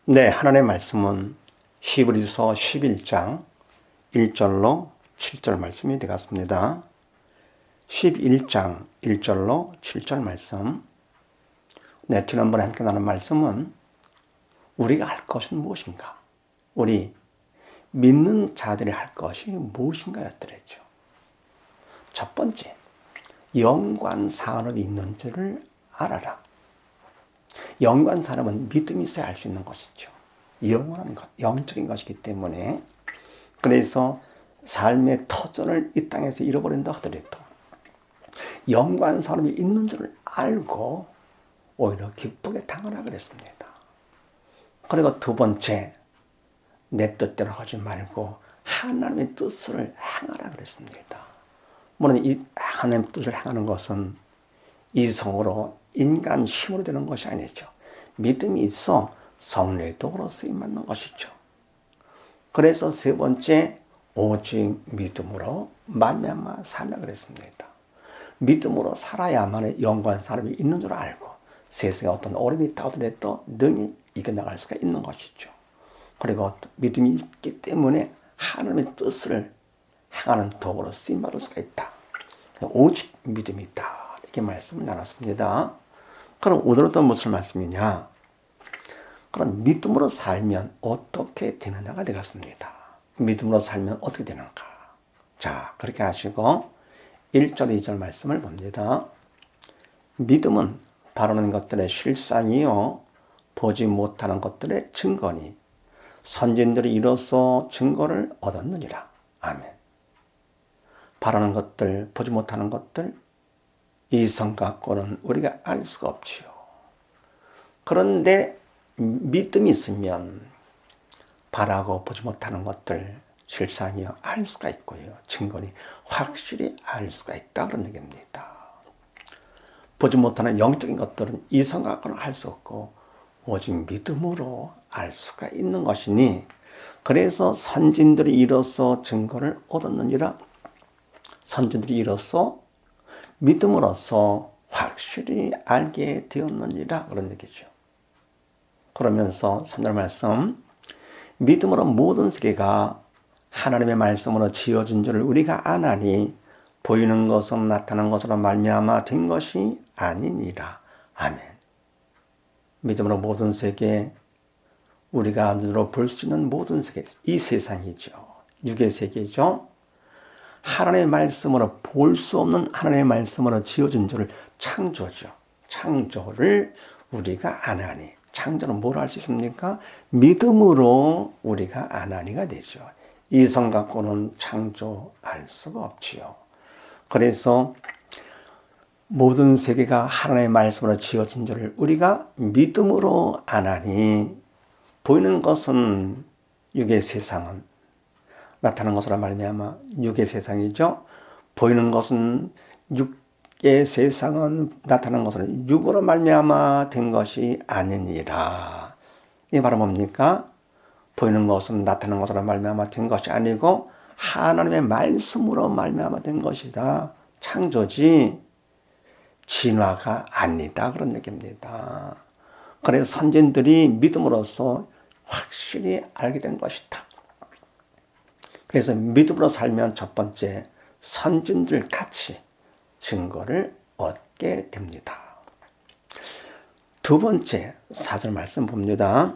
네, 하나님의 말씀은 히브리서 11장 1절로 7절 말씀이 되겠습니다. 11장 1절로 7절 말씀. 네, 지난번에 함께 나눈 말씀은 우리가 할 것은 무엇인가? 우리 믿는 자들이 할 것이 무엇인가 였더랬죠. 첫 번째, 영관 산업이 있는 줄을 알아라. 영관 산업은 믿음이 있어야 할 수 있는 것이죠. 영원한 것, 영적인 것이기 때문에 그래서 삶의 터전을 이 땅에서 잃어버린다 하더라도 영관 산업이 있는 줄을 알고 오히려 기쁘게 당하라 그랬습니다. 그리고 두 번째, 내 뜻대로 하지 말고 하나님의 뜻을 행하라 그랬습니다. 물론 이 하나님의 뜻을 행하는 것은 이성으로 인간 힘으로 되는 것이 아니죠. 믿음이 있어 성령의 도구로 쓰임받는 것이죠. 그래서 세 번째, 오직 믿음으로 말미암아 살라 그랬습니다. 믿음으로 살아야만 영관 사람이 있는 줄 알고 세상에 어떤 어려움이 있다 하더라도 능히 이겨나갈 수가 있는 것이죠. 그리고 믿음이 있기 때문에 하나님의 뜻을 행하는 도구로 쓰임받을 수가 있다. 오직 믿음이 있다. 이렇게 말씀을 나눴습니다. 그럼 오늘은 또 무슨 말씀이냐? 그럼 믿음으로 살면 어떻게 되느냐가 되겠습니다. 믿음으로 살면 어떻게 되는가? 자, 그렇게 하시고 1절, 2절 말씀을 봅니다. 믿음은 바라는 것들의 실상이요 보지 못하는 것들의 증거니 선진들이 이로써 증거를 얻었느니라. 아멘. 바라는 것들, 보지 못하는 것들, 이성 갖고는 우리가 알 수가 없지요. 그런데 믿음이 있으면 바라고 보지 못하는 것들, 실상이요 알 수가 있고요. 증거니 확실히 알 수가 있다 그런 얘기입니다. 보지 못하는 영적인 것들은 이성 갖고는 알 수 없고 오직 믿음으로 알 수가 있는 것이니 그래서 선진들이 이로써 증거를 얻었느니라. 선진들이 이로써 믿음으로써 확실히 알게 되었느니라 그런 얘기죠. 그러면서 3절 말씀, 믿음으로 모든 세계가 하나님의 말씀으로 지어진 줄을 우리가 아나니 보이는 것은 나타난 것으로 말미암아 된 것이 아니니라. 아멘. 믿음으로 모든 세계, 우리가 눈으로 볼 수 있는 모든 세계, 이 세상이죠. 육의 세계죠. 하나님의 말씀으로 볼 수 없는 하나님의 말씀으로 지어진 줄을 창조죠. 창조를 우리가 아나니. 창조는 뭘 할 수 있습니까? 믿음으로 우리가 아나니가 되죠. 이성 갖고는 창조할 수가 없지요. 그래서 모든 세계가 하나님의 말씀으로 지어진 줄을 우리가 믿음으로 아나니 보이는 것은 육의 세상은 나타난 것으로 말미암아 육의 세상이죠. 보이는 것은 육의 세상은 나타난 것으로 육으로 말미암아 된 것이 아니니라. 이게 바로 뭡니까? 보이는 것은 나타난 것으로 말미암아 된 것이 아니고 하나님의 말씀으로 말미암아 된 것이다. 창조지 진화가 아니다. 그런 얘기입니다. 그래서 선진들이 믿음으로써 확실히 알게 된 것이다. 그래서 믿음으로 살면 첫 번째 선진들 같이 증거를 얻게 됩니다. 두 번째 4절 말씀 봅니다.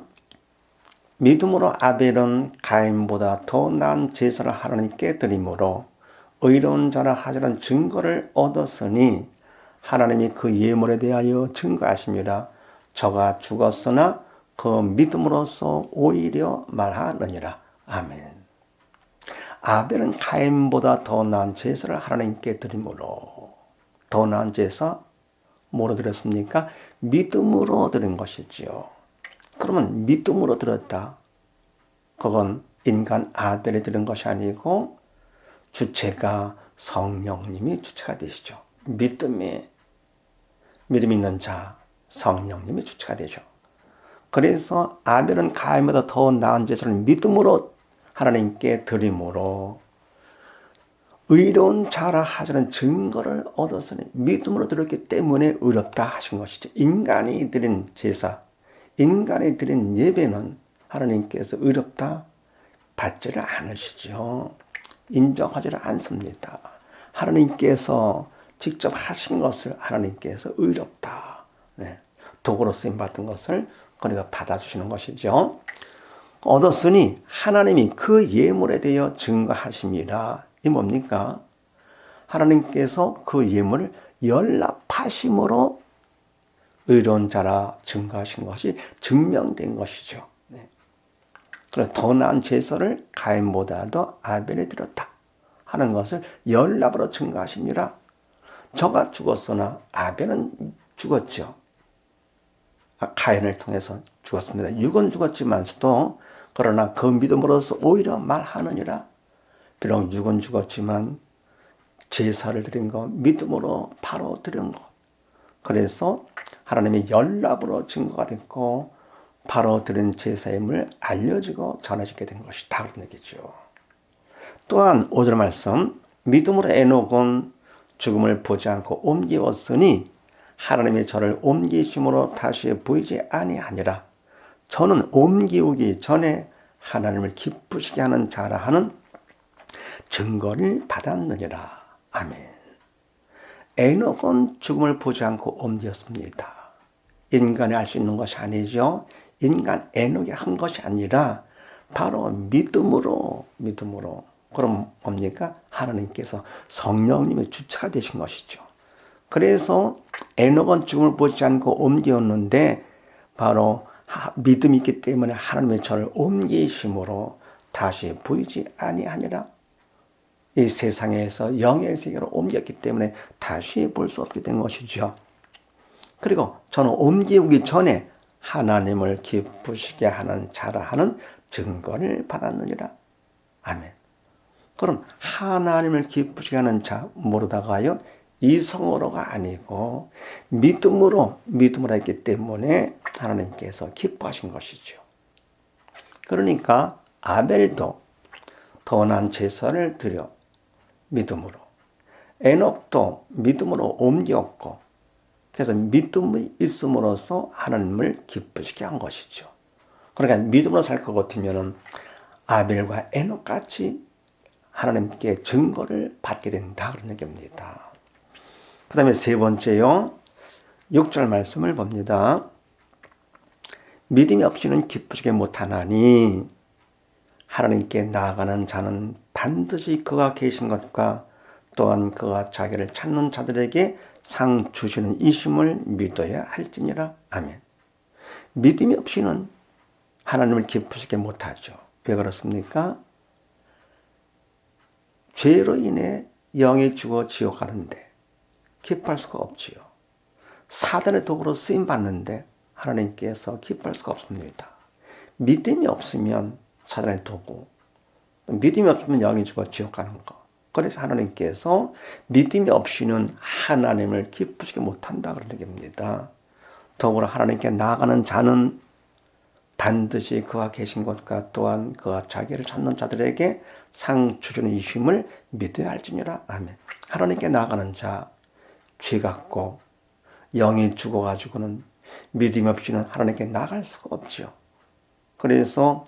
믿음으로 아벨은 가인보다 더 나은 제사를 하나님께 드림으로 의로운 자라 하자는 증거를 얻었으니 하나님이 그 예물에 대하여 증거하심이라. 저가 죽었으나 그 믿음으로써 오히려 말하느니라. 아멘. 아벨은 가인보다 더 나은 제사를 하나님께 드림으로, 더 나은 제사 뭐로 드렸습니까? 믿음으로 드린 것이지요. 그러면 믿음으로 드렸다. 그건 인간 아벨이 드린 것이 아니고 주체가 성령님이 주체가 되시죠. 믿음 있는 자 성령님이 주체가 되죠. 그래서 아벨은 가인보다 더 나은 제사를 믿음으로 하나님께 드림으로 의로운 자라 하자는 증거를 얻었으니 믿음으로 드렸기 때문에 의롭다 하신 것이죠. 인간이 드린 제사, 인간이 드린 예배는 하나님께서 의롭다 받지를 않으시죠. 인정하지를 않습니다. 하나님께서 직접 하신 것을 하나님께서 의롭다, 도구로 쓰임받은 것을 그리고 받아주시는 것이죠. 얻었으니 하나님이 그 예물에 대하여 증거하심이라. 이 뭡니까? 하나님께서 그 예물을 연락하심으로 의로운 자라 증거하신 것이 증명된 것이죠. 그래서 더 나은 제사를 가인보다도 아벨이 드렸다 하는 것을 연락으로 증거하십니다. 저가 죽었으나 아벨은 죽었죠. 가인을 통해서 죽었습니다. 육은 죽었지만서도 그러나 그 믿음으로서 오히려 말하느니라. 비록 육은 죽었지만 제사를 드린 것, 믿음으로 바로 드린 것. 그래서 하나님의 연락으로 증거가 됐고 바로 드린 제사임을 알려지고 전해지게 된 것이다. 그런 얘기죠. 또한 5절 말씀, 믿음으로 에녹은 죽음을 보지 않고 옮기었으니 하나님이 저를 옮기심으로 다시 보이지 아니하니라. 저는 옮기우기 전에 하나님을 기쁘시게 하는 자라 하는 증거를 받았느니라. 아멘. 에녹은 죽음을 보지 않고 옮겼습니다. 인간이 할 수 있는 것이 아니죠. 인간 에녹이 한 것이 아니라 바로 믿음으로. 그럼 뭡니까? 하나님께서 성령님의 주체가 되신 것이죠. 그래서 에녹은 죽음을 보지 않고 옮겼는데 바로 믿음이 있기 때문에 하나님의 저를 옮기심으로 다시 보이지 아니하니라. 이 세상에서 영의 세계로 옮겼기 때문에 다시 볼 수 없게 된 것이죠. 그리고 저는 옮기기 전에 하나님을 기쁘시게 하는 자라 하는 증거를 받았느니라. 아멘. 그럼 하나님을 기쁘시게 하는 자 모르다가요, 이성으로가 아니고 믿음으로 했기 때문에 하나님께서 기뻐하신 것이죠. 그러니까 아벨도 더 나은 제사를 드려 믿음으로, 에녹도 믿음으로 옮겼고, 그래서 믿음이 있음으로써 하나님을 기쁘시게 한 것이죠. 그러니까 믿음으로 살 것 같으면 아벨과 에녹같이 하나님께 증거를 받게 된다, 그런 얘기입니다. 그 다음에 세 번째요, 6절 말씀을 봅니다. 믿음이 없이는 기쁘시게 못하나니 하나님께 나아가는 자는 반드시 그가 계신 것과 또한 그가 자기를 찾는 자들에게 상 주시는 이심을 믿어야 할지니라. 아멘. 믿음이 없이는 하나님을 기쁘시게 못하죠. 왜 그렇습니까? 죄로 인해 영이 죽어 지옥 가는데 기뻐할 수가 없지요. 사단의 도구로 쓰임 받는데 하나님께서 기뻐할 수가 없습니다. 믿음이 없으면 사단의 도구, 믿음이 없으면 영이 죽어 지옥 가는 거. 그래서 하나님께서 믿음이 없이는 하나님을 기쁘시게 못한다, 그런 얘기입니다. 더불어 하나님께 나아가는 자는 반드시 그가 계신 것과 또한 그가 자기를 찾는 자들에게 상 주시는 이심을 믿어야 할지니라. 아멘. 하나님께 나아가는 자, 죄 갖고 영이 죽어가지고는 믿음이 없이는 하나님께 나아갈 수가 없죠. 그래서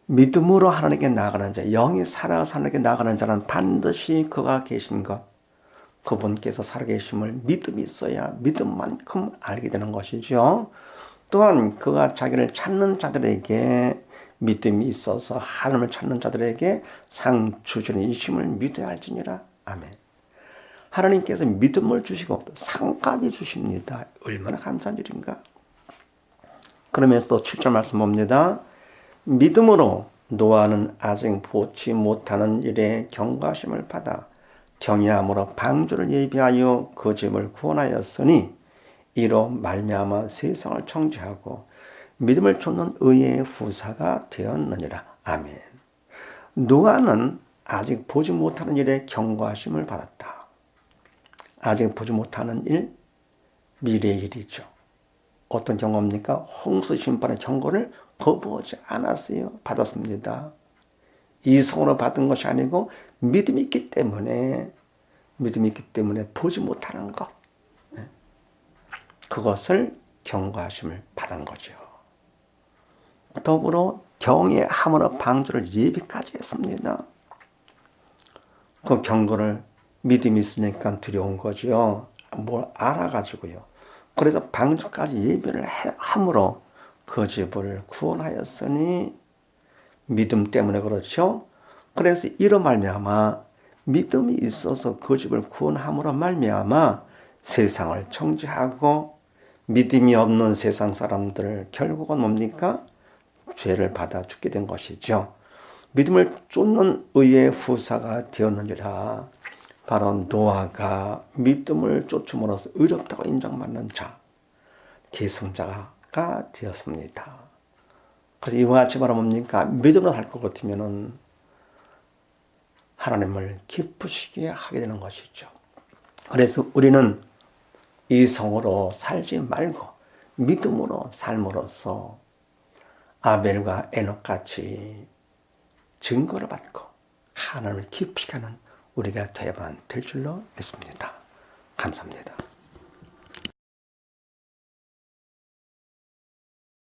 믿음으로 하나님께 나아가는 자, 영이 살아서 하나님께 나아가는 자는 반드시 그가 계신 것, 그분께서 살아계심을 믿음이 있어야 믿음만큼 알게 되는 것이죠. 또한 그가 자기를 찾는 자들에게 믿음이 있어서 하나님을 찾는 자들에게 상 주시는 이심을 믿어야 할지니라. 아멘. 하나님께서 믿음을 주시고 상까지 주십니다. 얼마나 감사한 일인가. 그러면서 또 7절 말씀 봅니다. 믿음으로 노아는 아직 보지 못하는 일에 경각심을 받아 경외함으로 방주를 예비하여 그 집을 구원하였으니 이로 말미암아 세상을 청지하고 믿음을 쫓는 의의 후사가 되었느니라. 아멘. 노아는 아직 보지 못하는 일에 경고하심을 받았다. 아직 보지 못하는 일, 미래의 일이죠. 어떤 경고입니까? 홍수 심판의 경고를 거부하지 않았어요. 받았습니다. 이성으로 받은 것이 아니고 믿음이 있기 때문에 보지 못하는 것, 그것을 경고하심을 받은 거죠. 더불어 경외함으로 방주를 예비까지 했습니다. 그 경고를 믿음이 있으니까 두려운 거지요. 뭘 알아가지고요. 그래서 방주까지 예비를 함으로 그 집을 구원하였으니 믿음 때문에 그렇죠. 그래서 이로 말미암아 믿음이 있어서 그 집을 구원함으로 말미암아 세상을 정죄하고 믿음이 없는 세상 사람들 결국은 뭡니까? 죄를 받아 죽게 된 것이죠. 믿음을 쫓는 의의 후사가 되었느니라. 바로 노아가 믿음을 쫓음으로써 의롭다고 인정받는 자, 계승자가 되었습니다. 그래서 이와 같이 바로 뭡니까? 믿음으로 살 것 같으면은 하나님을 기쁘시게 하게 되는 것이죠. 그래서 우리는 이성으로 살지 말고 믿음으로 삶으로써 아벨과 에녹같이 증거를 받고 하나님을 기쁘시게 하는 우리가 되어야만 될 줄로 믿습니다. 감사합니다.